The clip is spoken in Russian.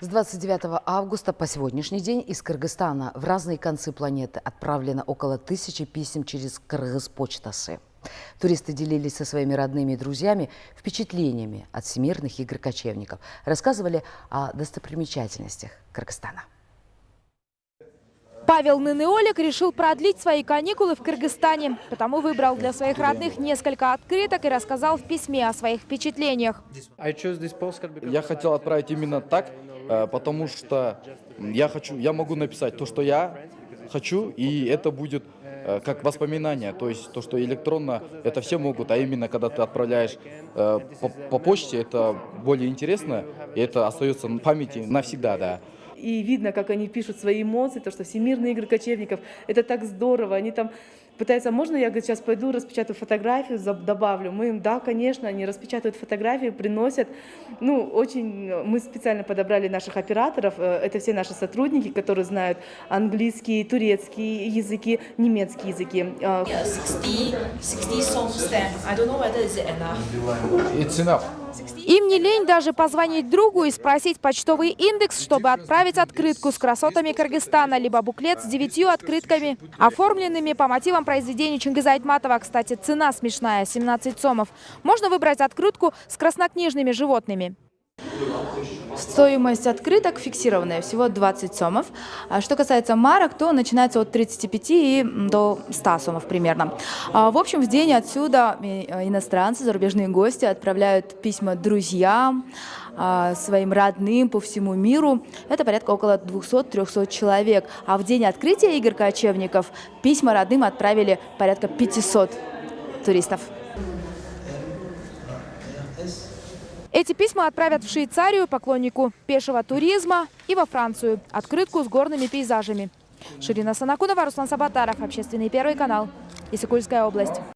С 29 августа по сегодняшний день из Кыргызстана в разные концы планеты отправлено около 1000 писем через Кыргызпочтасы. Туристы делились со своими родными и друзьями впечатлениями от всемирных игр кочевников, рассказывали о достопримечательностях Кыргызстана. Павел Нынеолик решил продлить свои каникулы в Кыргызстане, потому выбрал для своих родных несколько открыток и рассказал в письме о своих впечатлениях. Я хотел отправить именно так, потому что я могу написать то, что я хочу, и это будет как воспоминание. То есть то, что электронно, это все могут, а именно когда ты отправляешь по почте, это более интересно, и это остается в памяти навсегда, да. И видно, как они пишут свои эмоции, то, что всемирные игры кочевников, это так здорово. Они там пытаются, можно я, говорит, сейчас пойду распечатаю фотографию, добавлю. Мы им, да, конечно, они распечатывают фотографии, приносят. Ну, очень, мы специально подобрали наших операторов, это все наши сотрудники, которые знают английский, турецкий языки, немецкий языки. 60 songs then. I don't know whether is it enough. It's enough. Им не лень даже позвонить другу и спросить почтовый индекс, чтобы отправить открытку с красотами Кыргызстана, либо буклет с 9 открытками, оформленными по мотивам произведений Чингиза Айтматова. Кстати, цена смешная – 17 сомов. Можно выбрать открытку с краснокнижными животными. Стоимость открыток фиксированная, всего 20 сомов. А что касается марок, то начинается от 35 и до 100 сомов примерно. В общем, в день отсюда иностранцы, зарубежные гости отправляют письма друзьям, своим родным по всему миру. Это порядка около 200-300 человек. А в день открытия игр кочевников письма родным отправили порядка 500 туристов. Эти письма отправят в Швейцарию поклоннику пешего туризма и во Францию открытку с горными пейзажами. Ширина Санакунова, Руслан Сабатаров, Общественный первый канал, Иссыкульская область.